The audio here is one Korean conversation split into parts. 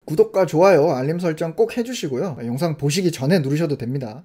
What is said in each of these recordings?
구독과 좋아요, 알림 설정 꼭 해주시고요. 영상 보시기 전에 누르셔도 됩니다.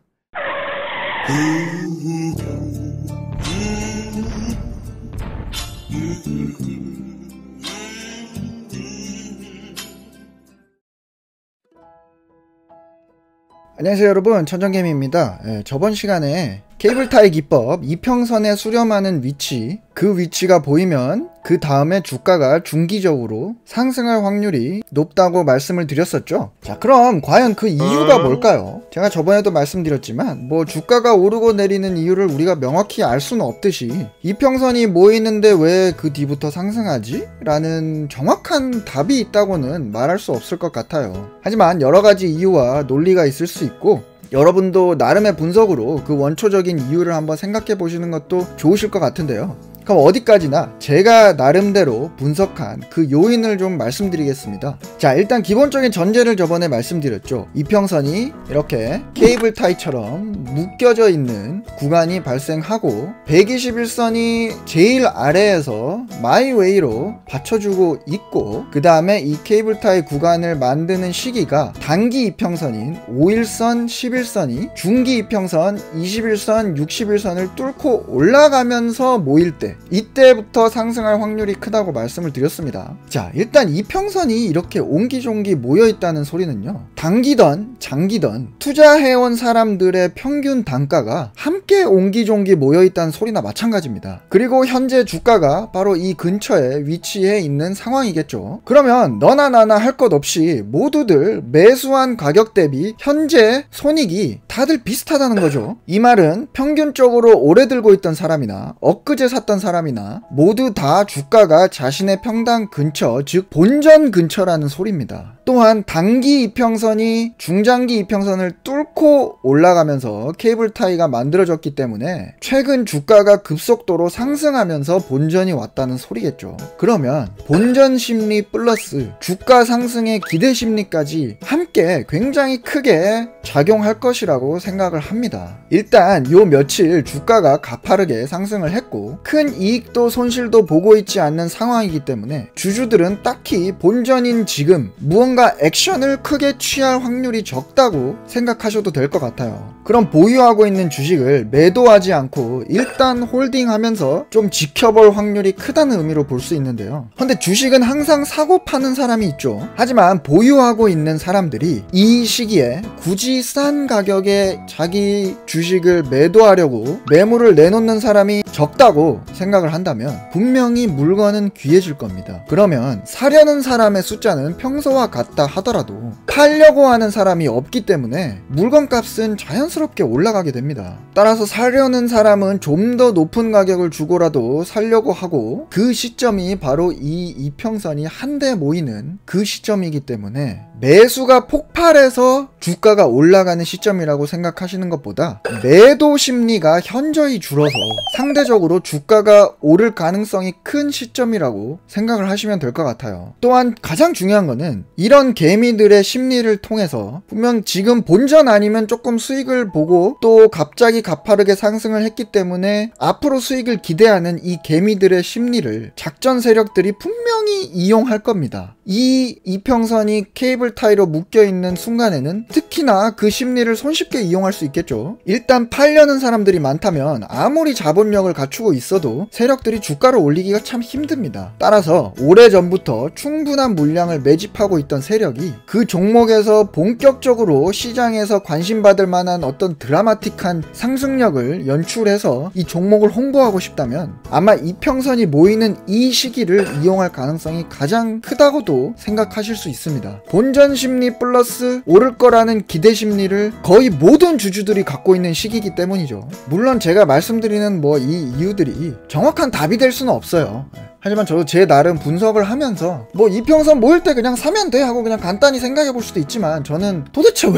안녕하세요 여러분, 천정개미입니다. 저번 시간에 케이블 타이 기법 이평선에 수렴하는 위치, 그 위치가 보이면 그 다음에 주가가 중기적으로 상승할 확률이 높다고 말씀을 드렸었죠. 자, 그럼 과연 그 이유가 뭘까요? 제가 저번에도 말씀드렸지만 주가가 오르고 내리는 이유를 우리가 명확히 알 수는 없듯이 이평선이 모이는데 왜 그 뒤부터 상승하지? 라는 정확한 답이 있다고는 말할 수 없을 것 같아요. 하지만 여러가지 이유와 논리가 있을 수 있고, 여러분도 나름의 분석으로 그 원초적인 이유를 한번 생각해 보시는 것도 좋으실 것 같은데요. 그럼 어디까지나 제가 나름대로 분석한 그 요인을 좀 말씀드리겠습니다. 자, 일단 기본적인 전제를 저번에 말씀드렸죠. 이평선이 이렇게 케이블 타이처럼 묶여져 있는 구간이 발생하고 121선이 제일 아래에서 마이웨이로 받쳐주고 있고, 그 다음에 이 케이블 타이 구간을 만드는 시기가 단기 이평선인 5일선, 10일선이 중기 이평선 21선, 61선을 뚫고 올라가면서 모일 때, 이때부터 상승할 확률이 크다고 말씀을 드렸습니다. 자, 일단 이평선이 이렇게 옹기종기 모여있다는 소리는요, 단기든 장기든 투자해온 사람들의 평균 단가가 함께 옹기종기 모여있다는 소리나 마찬가지입니다. 그리고 현재 주가가 바로 이 근처에 위치해 있는 상황이겠죠. 그러면 너나 나나 할 것 없이 모두들 매수한 가격 대비 현재 손익이 다들 비슷하다는 거죠. 이 말은 평균적으로 오래 들고 있던 사람이나 엊그제 샀던 사람이나 모두 다 주가가 자신의 평당 근처, 즉 본전 근처라는 소리입니다. 또한 단기 이평선이 중장기 이평선을 뚫고 올라가면서 케이블 타이가 만들어졌기 때문에 최근 주가가 급속도로 상승하면서 본전이 왔다는 소리겠죠. 그러면 본전 심리 플러스 주가 상승의 기대 심리까지 함께 굉장히 크게 작용할 것이라고 생각을 합니다. 일단 요 며칠 주가가 가파르게 상승을 했고 큰 이익도 손실도 보고 있지 않는 상황이기 때문에 주주들은 딱히 본전인 지금 무언가 액션을 크게 취할 확률이 적다고 생각하셔도 될 것 같아요. 그럼 보유하고 있는 주식을 매도하지 않고 일단 홀딩하면서 좀 지켜볼 확률이 크다는 의미로 볼 수 있는데요. 근데 주식은 항상 사고 파는 사람이 있죠. 하지만 보유하고 있는 사람들이 이 시기에 굳이 싼 가격에 자기 주식을 매도하려고 매물을 내놓는 사람이 적다고 생각을 한다면 분명히 물건은 귀해질 겁니다. 그러면 사려는 사람의 숫자는 평소와 같다 하더라도 팔려고 하는 사람이 없기 때문에 물건값은 자연스럽게 올라가게 됩니다. 따라서 사려는 사람은 좀 더 높은 가격을 주고라도 사려고 하고, 그 시점이 바로 이 이평선이 한데 모이는 그 시점이기 때문에 매수가 폭발해서 주가가 올라가는 시점이라고 생각하시는 것보다 매도 심리가 현저히 줄어서 상대적으로 주가가 오를 가능성이 큰 시점이라고 생각을 하시면 될 것 같아요. 또한 가장 중요한 거는 이런 개미들의 심리를 통해서 분명 지금 본전 아니면 조금 수익을 보고 또 갑자기 가파르게 상승을 했기 때문에 앞으로 수익을 기대하는 이 개미들의 심리를 작전 세력들이 분명히 이용할 겁니다. 이 이평선이 케이블 타이로 묶여있는 순간에는 특히나 그 심리를 손쉽게 이용할 수 있겠죠. 일단 팔려는 사람들이 많다면 아무리 자본력을 갖추고 있어도 세력들이 주가를 올리기가 참 힘듭니다. 따라서 오래전부터 충분한 물량을 매집하고 있던 세력이 그 종목에서 본격적으로 시장에서 관심받을 만한 어떤 드라마틱한 상승력을 연출해서 이 종목을 홍보하고 싶다면 아마 이평선이 모이는 이 시기를 이용할 가능성이 가장 크다고도 생각하실 수 있습니다. 본전 심리 플러스 오를 거라는 기대 심리를 거의 모든 주주들이 갖고 있는 시기이기 때문이죠. 물론 제가 말씀드리는 이 이유들이 정확한 답이 될 수는 없어요. 하지만 저도 제 나름 분석을 하면서 이평선 모일 때 그냥 사면 돼 하고 그냥 간단히 생각해 볼 수도 있지만, 저는 도대체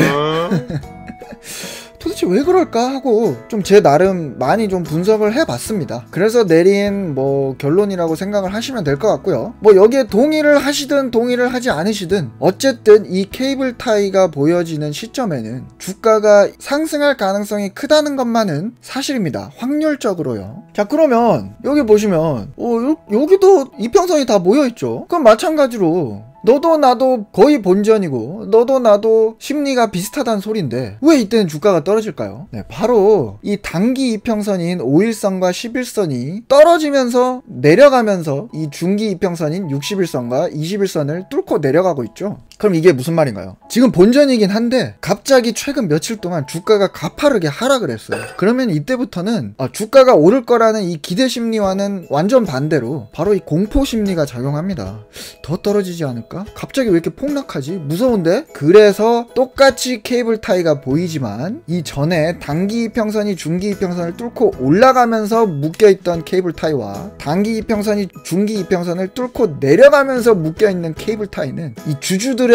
왜 그럴까 하고 좀 제 나름 많이 좀 분석을 해봤습니다. 그래서 내린 결론이라고 생각을 하시면 될 것 같고요. 여기에 동의를 하시든 동의를 하지 않으시든 어쨌든 이 케이블 타이가 보여지는 시점에는 주가가 상승할 가능성이 크다는 것만은 사실입니다. 확률적으로요. 자, 그러면 여기 보시면 여기도 이평선이 다 모여있죠. 그럼 마찬가지로 너도 나도 거의 본전이고 너도 나도 심리가 비슷하다는 소린데 왜 이때는 주가가 떨어질까요? 네, 바로 이 단기 이평선인 5일선과 10일선이 떨어지면서 내려가면서 이 중기 이평선인 60일선과 20일선을 뚫고 내려가고 있죠. 그럼 이게 무슨 말인가요? 지금 본전이긴 한데 갑자기 최근 며칠 동안 주가가 가파르게 하락을 했어요. 그러면 이때부터는 주가가 오를 거라는 이 기대 심리와는 완전 반대로 바로 이 공포 심리가 작용합니다. 더 떨어지지 않을까? 갑자기 왜 이렇게 폭락하지? 무서운데? 그래서 똑같이 케이블 타이가 보이지만 이 전에 단기 이평선이 중기 이평선을 뚫고 올라가면서 묶여있던 케이블 타이와 단기 이평선이 중기 이평선을 뚫고 내려가면서 묶여있는 케이블 타이는 이 주주들의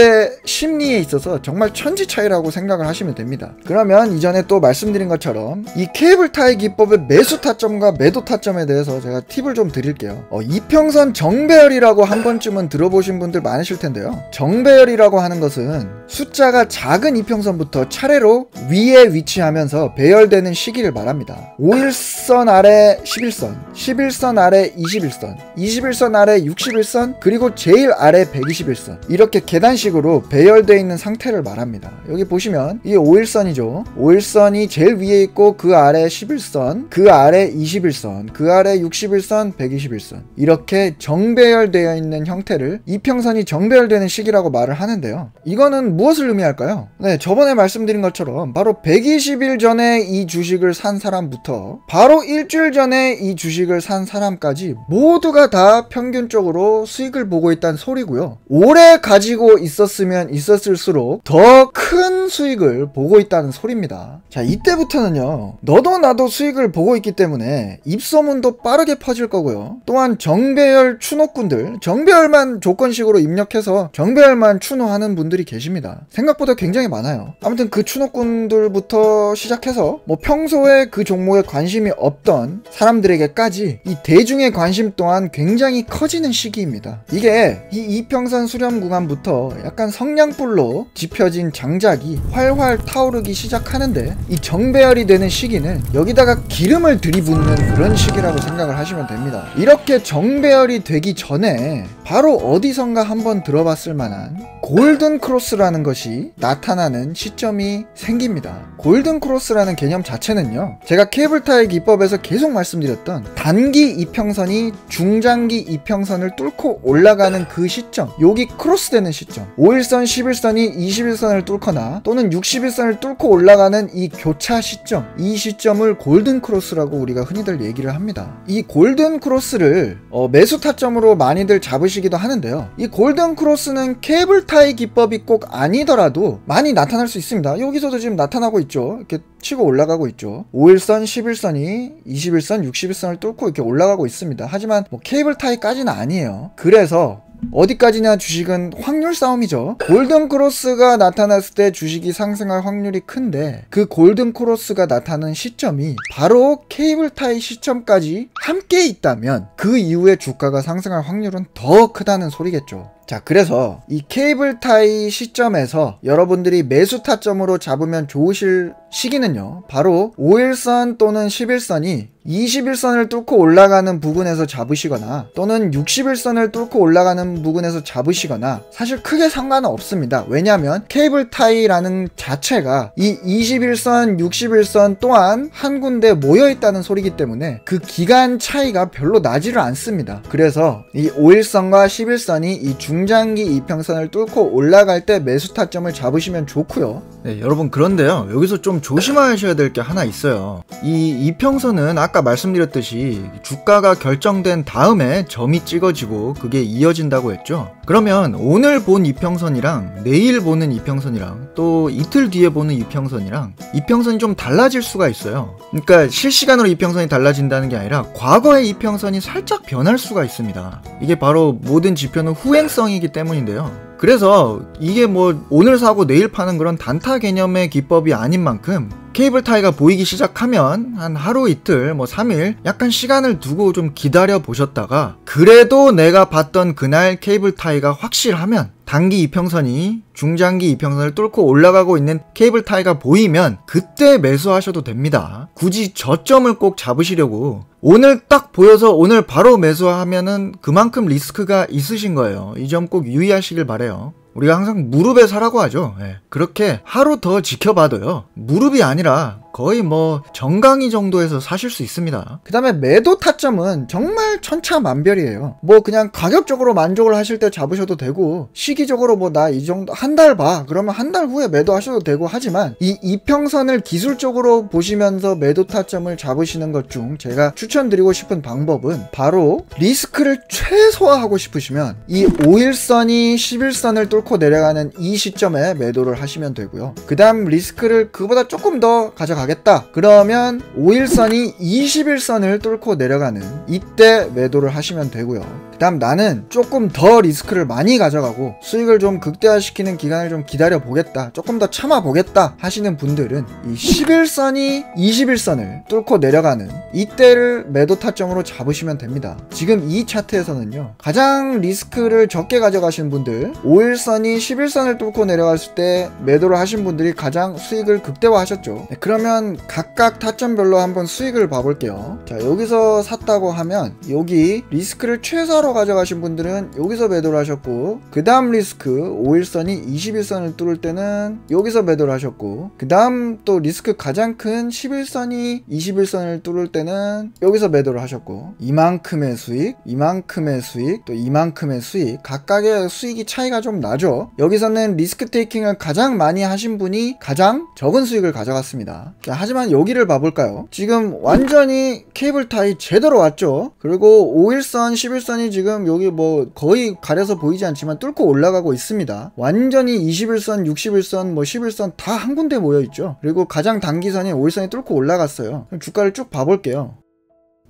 심리에 있어서 정말 천지 차이라고 생각을 하시면 됩니다. 그러면 이전에 또 말씀드린 것처럼 이 케이블 타이 기법의 매수 타점과 매도 타점에 대해서 제가 팁을 좀 드릴게요. 이평선 정배열이라고 한 번쯤은 들어보신 분들 많으실 텐데요. 정배열이라고 하는 것은 숫자가 작은 이평선부터 차례로 위에 위치하면서 배열되는 시기를 말합니다. 5일선 아래 11선, 11선 아래 21선, 21선 아래 61선, 그리고 제일 아래 121선 이렇게 계단식으로 배열되어 있는 상태를 말합니다. 여기 보시면 이게 5일선이죠. 5일선이 제일 위에 있고 그 아래 11선, 그 아래 21선, 그 아래 61선, 121선 이렇게 정배열되어 있는 형태를 이평선이 정배열되는 시기라고 말을 하는데요. 이거는 무엇을 의미할까요? 네, 저번에 말씀드린 것처럼 바로 120일 전에 이 주식을 산 사람부터 바로 일주일 전에 이 주식을 산 사람까지 모두가 다 평균적으로 수익을 보고 있다는 소리고요. 오래 가지고 있었으면 있었을수록 더 큰 수익을 보고 있다는 소리입니다. 자, 이때부터는요, 너도 나도 수익을 보고 있기 때문에 입소문도 빠르게 퍼질 거고요. 또한 정배열 추노꾼들, 정배열만 조건식으로 입력해서 정배열만 추노하는 분들이 계십니다. 생각보다 굉장히 많아요. 아무튼 그 추노꾼들부터 시작해서 뭐 평소에 그 종목에 관심이 없던 사람들에게까지 이 대중의 관심 또한 굉장히 커지는 시기입니다. 이게 이 이평선 수렴 구간부터 약간 성냥불로 지펴진 장작이 활활 타오르기 시작하는데 이 정배열이 되는 시기는 여기다가 기름을 들이붓는 그런 시기라고 생각을 하시면 됩니다. 이렇게 정배열이 되기 전에 바로 어디선가 한번 들어봤을 만한 골든 크로스라는 것이 나타나는 시점이 생깁니다. 골든 크로스라는 개념 자체는요, 제가 케이블타이 기법에서 계속 말씀드렸던 단기 이평선이 중장기 이평선을 뚫고 올라가는 그 시점, 여기 크로스되는 시점, 5일선, 11선이 21선을 뚫거나 또는 61선을 뚫고 올라가는 이 교차 시점, 이 시점을 골든 크로스라고 우리가 흔히들 얘기를 합니다. 이 골든 크로스를 매수 타점으로 많이들 잡으시기도 하는데요. 이 골든 크로스는 케이블타이 기법이 꼭 아니더라도 많이 나타날 수 있습니다. 여기서도 지금 나타나고 있죠. 이렇게 치고 올라가고 있죠. 5일선, 11선이 21선, 61선을 뚫고 이렇게 올라가고 있습니다. 하지만 뭐 케이블타이까지는 아니에요. 그래서 어디까지나 주식은 확률 싸움이죠. 골든 크로스가 나타났을 때 주식이 상승할 확률이 큰데 그 골든 크로스가 나타나는 시점이 바로 케이블타이 시점까지 함께 있다면 그 이후에 주가가 상승할 확률은 더 크다는 소리겠죠. 자, 그래서 이 케이블타이 시점에서 여러분들이 매수 타점으로 잡으면 좋으실 시기는요, 바로 5일선 또는 11선이 21선을 뚫고 올라가는 부분에서 잡으시거나 또는 61선을 뚫고 올라가는 부분에서 잡으시거나 사실 크게 상관은 없습니다. 왜냐하면 케이블타이라는 자체가 이 21선, 61선 또한 한 군데 모여있다는 소리이기 때문에 그 기간 차이가 별로 나지를 않습니다. 그래서 이 5일선과 11선이 이 중장기 이평선을 뚫고 올라갈 때 매수 타점을 잡으시면 좋고요. 네, 여러분, 그런데요, 여기서 좀 조심하셔야 될 게 하나 있어요. 이 이평선은 아까 말씀드렸듯이 주가가 결정된 다음에 점이 찍어지고 그게 이어진다고 했죠. 그러면 오늘 본 이평선이랑 내일 보는 이평선이랑 또 이틀 뒤에 보는 이평선이랑 이평선이 좀 달라질 수가 있어요. 그러니까 실시간으로 이평선이 달라진다는 게 아니라 과거의 이평선이 살짝 변할 수가 있습니다. 이게 바로 모든 지표는 후행성이기 때문인데요. 그래서 이게 뭐 오늘 사고 내일 파는 그런 단타 개념의 기법이 아닌 만큼 케이블타이가 보이기 시작하면 한 하루 이틀 뭐 3일 약간 시간을 두고 좀 기다려 보셨다가 그래도 내가 봤던 그날 케이블타이가 확실하면 단기 이평선이 중장기 이평선을 뚫고 올라가고 있는 케이블 타이가 보이면 그때 매수하셔도 됩니다. 굳이 저점을 꼭 잡으시려고 오늘 딱 보여서 오늘 바로 매수하면은 그만큼 리스크가 있으신 거예요. 이 점 꼭 유의하시길 바래요. 우리가 항상 무릎에 사라고 하죠. 그렇게 하루 더 지켜봐도요, 무릎이 아니라 거의 뭐 정강이 정도에서 사실 수 있습니다. 그 다음에 매도 타점은 정말 천차만별이에요. 뭐 그냥 가격적으로 만족을 하실 때 잡으셔도 되고, 시기적으로 뭐 나 이 정도 한 달 봐 그러면 한 달 후에 매도하셔도 되고, 하지만 이 이평선을 기술적으로 보시면서 매도 타점을 잡으시는 것 중 제가 추천드리고 싶은 방법은 바로 리스크를 최소화하고 싶으시면 이 5일선이 11선을 뚫고 내려가는 이 시점에 매도를 하시면 되고요. 그 다음 리스크를 그보다 조금 더 가져가겠다 그러면 5일선이 21선을 뚫고 내려가는 이때 매도를 하시면 되고요. 그 다음 나는 조금 더 리스크를 많이 가져가고 수익을 좀 극대화시키는 기간을 좀 기다려 보겠다, 조금 더 참아 보겠다 하시는 분들은 이 11선이 21선을 뚫고 내려가는 이때를 매도 타점으로 잡으시면 됩니다. 지금 이 차트에서는요, 가장 리스크를 적게 가져가신 분들, 5일선이 11선을 뚫고 내려갔을 때 매도를 하신 분들이 가장 수익을 극대화하셨죠. 그러면 각각 타점별로 한번 수익을 봐볼게요. 자, 여기서 샀다고 하면 여기 리스크를 최소로 가져가신 분들은 여기서 매도를 하셨고, 그 다음 리스크 5일선이 21선을 뚫을 때는 여기서 매도를 하셨고, 그 다음 또 리스크 가장 큰 11선이 21선을 뚫을 때는 여기서 매도를 하셨고, 이만큼의 수익, 이만큼의 수익, 또 이만큼의 수익, 각각의 수익이 차이가 좀 나죠. 여기서는 리스크 테이킹을 가장 많이 하신 분이 가장 적은 수익을 가져갔습니다. 자, 하지만 여기를 봐볼까요? 지금 완전히 케이블 타이 제대로 왔죠. 그리고 5일선 11선이 지금 여기 뭐 거의 가려서 보이지 않지만 뚫고 올라가고 있습니다. 완전히 21선 61선 뭐 11선 다 한 군데 모여있죠. 그리고 가장 단기선이 5일선이 뚫고 올라갔어요. 그럼 주가를 쭉 봐볼게요.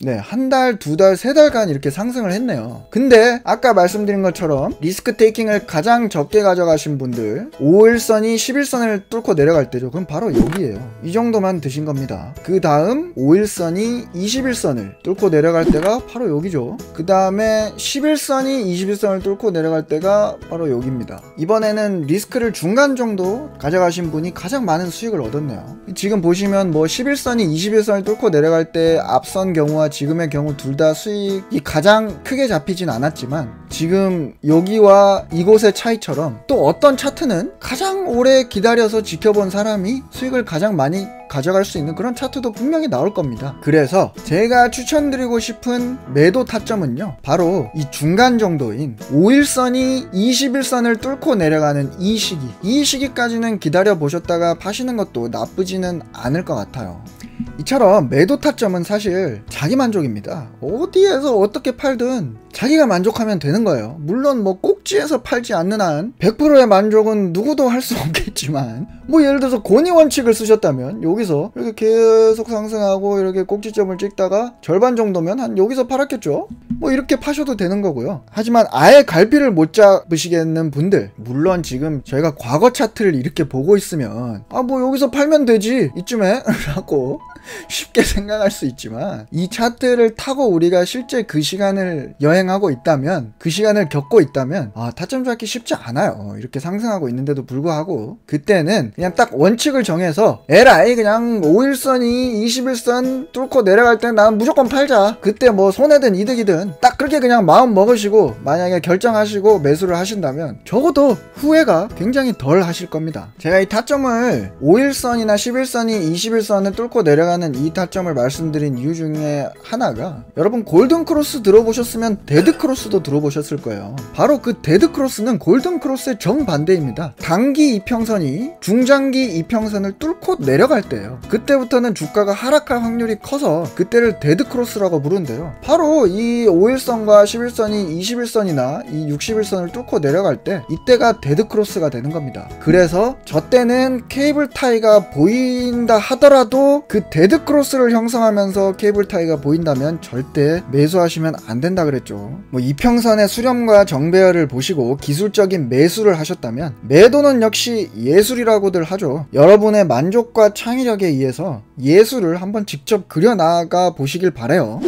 네, 한 달, 두 달, 세 달간 이렇게 상승을 했네요. 근데 아까 말씀드린 것처럼 리스크 테이킹을 가장 적게 가져가신 분들, 5일선이 11선을 뚫고 내려갈 때죠. 그럼 바로 여기에요. 이 정도만 드신 겁니다. 그 다음 5일선이 21선을 뚫고 내려갈 때가 바로 여기죠. 그 다음에 11선이 21선을 뚫고 내려갈 때가 바로 여기입니다. 이번에는 리스크를 중간 정도 가져가신 분이 가장 많은 수익을 얻었네요. 지금 보시면 뭐 11선이 21선을 뚫고 내려갈 때 앞선 경우와 지금의 경우 둘 다 수익이 가장 크게 잡히진 않았지만, 지금 여기와 이곳의 차이처럼 또 어떤 차트는 가장 오래 기다려서 지켜본 사람이 수익을 가장 많이 가져갈 수 있는 그런 차트도 분명히 나올 겁니다. 그래서 제가 추천드리고 싶은 매도 타점은요, 바로 이 중간 정도인 5일선이 21선을 뚫고 내려가는 이 시기까지는 기다려 보셨다가 파시는 것도 나쁘지는 않을 것 같아요. 이처럼 매도 타점은 사실 자기 만족입니다. 어디에서 어떻게 팔든 자기가 만족하면 되는 거예요. 물론 뭐 꼭지에서 팔지 않는 한 100%의 만족은 누구도 할 수 없겠지만, 뭐 예를 들어서 권위 원칙을 쓰셨다면 여기서 이렇게 계속 상승하고 이렇게 꼭지점을 찍다가 절반 정도면 한 여기서 팔았겠죠. 뭐 이렇게 파셔도 되는 거고요. 하지만 아예 갈피를 못 잡으시겠는 분들, 물론 지금 저희가 과거 차트를 이렇게 보고 있으면 아 뭐 여기서 팔면 되지 이쯤에 라고 쉽게 생각할 수 있지만, 이 차트를 타고 우리가 실제 그 시간을 여행하고 있다면, 그 시간을 겪고 있다면 타점 잡기 쉽지 않아요. 이렇게 상승하고 있는데도 불구하고 그때는 그냥 딱 원칙을 정해서 에라이 그냥 5일선이 21선 뚫고 내려갈 땐 나는 무조건 팔자, 그때 뭐 손해든 이득이든 딱 그렇게 그냥 마음 먹으시고 만약에 결정하시고 매수를 하신다면 적어도 후회가 굉장히 덜 하실 겁니다. 제가 이 타점을 5일선이나 11선이 21선을 뚫고 내려가는 이 타점을 말씀드린 이유 중에 하나가, 여러분 골든 크로스 들어보셨으면 데드 크로스도 들어보셨을 거예요. 바로 그 데드 크로스는 골든 크로스의 정반대입니다. 단기 이평선이 중장기 이평선을 뚫고 내려갈 때예요. 그때부터는 주가가 하락할 확률이 커서 그때를 데드 크로스라고 부르는데요. 바로 이 5일선과 11선이 21선이나 이 61선을 뚫고 내려갈 때 이때가 데드 크로스가 되는 겁니다. 그래서 저 때는 케이블 타이가 보인다 하더라도 그 데드 크로스를 형성하면서 케이블 타이가 보인다면 절대 매수하시면 안 된다 그랬죠. 뭐 이평선의 수렴과 정배열을 보시고 기술적인 매수를 하셨다면 매도는 역시 예술이라고들 하죠. 여러분의 만족과 창의력에 의해서 예술을 한번 직접 그려나가 보시길 바래요.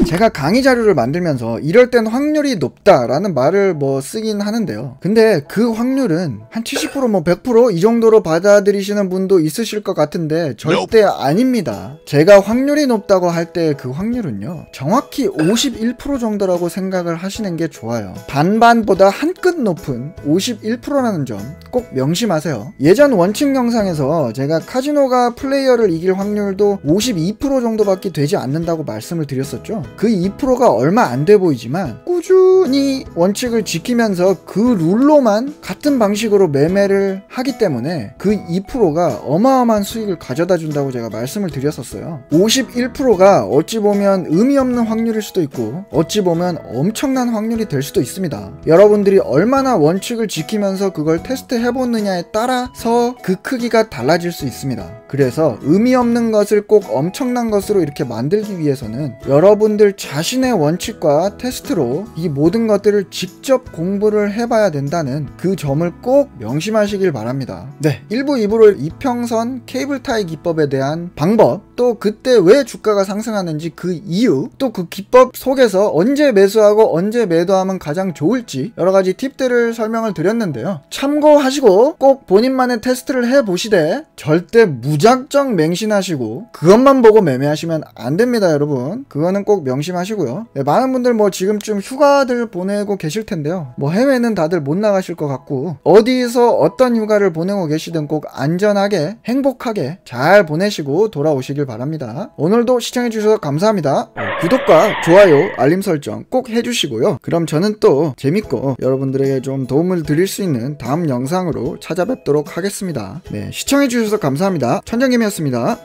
제가 강의 자료를 만들면서 이럴 땐 확률이 높다라는 말을 뭐 쓰긴 하는데요. 근데 그 확률은 한 70% 뭐 100% 이 정도로 받아들이시는 분도 있으실 것 같은데 절대 아닙니다. 제가 확률이 높다고 할 때 그 확률은요, 정확히 51% 정도라고 생각을 하시는 게 좋아요. 반반보다 한 끗 높은 51%라는 점 꼭 명심하세요. 예전 원칙 영상에서 제가 카지노가 플레이어를 이길 확률도 52% 정도밖에 되지 않는다고 말씀을 드렸었죠. 그 2%가 얼마 안 돼 보이지만 꾸준히 원칙을 지키면서 그 룰로만 같은 방식으로 매매를 하기 때문에 그 2%가 어마어마한 수익을 가져다 준다고 제가 말씀을 드렸었어요. 51%가 어찌 보면 의미 없는 확률일 수도 있고 어찌 보면 엄청난 확률이 될 수도 있습니다. 여러분들이 얼마나 원칙을 지키면서 그걸 테스트 해보느냐에 따라서 그 크기가 달라질 수 있습니다. 그래서 의미 없는 것을 꼭 엄청난 것으로 이렇게 만들기 위해서는 여러분들 자신의 원칙과 테스트로 이 모든 것들을 직접 공부를 해봐야 된다는 그 점을 꼭 명심하시길 바랍니다. 네, 1부 2부로 이평선 케이블 타이 기법에 대한 방법, 또 그때 왜 주가가 상승하는지 그 이유, 또 그 기법 속에서 언제 매수하고 언제 매도하면 가장 좋을지 여러가지 팁들을 설명을 드렸는데요. 참고하시고 꼭 본인만의 테스트를 해보시되 절대 무작정 맹신하시고 그것만 보고 매매하시면 안 됩니다, 여러분. 그거는 꼭 명심하시고요. 네, 많은 분들 뭐 지금쯤 휴가들 보내고 계실 텐데요. 뭐 해외는 다들 못 나가실 것 같고 어디서 어떤 휴가를 보내고 계시든 꼭 안전하게 행복하게 잘 보내시고 돌아오시길 바랍니다. 오늘도 시청해주셔서 감사합니다. 구독과 좋아요, 알림 설정 꼭 해주시고요. 그럼 저는 또 재밌고 여러분들에게 좀 도움을 드릴 수 있는 다음 영상으로 찾아뵙도록 하겠습니다. 네, 시청해주셔서 감사합니다. 천정님이었습니다.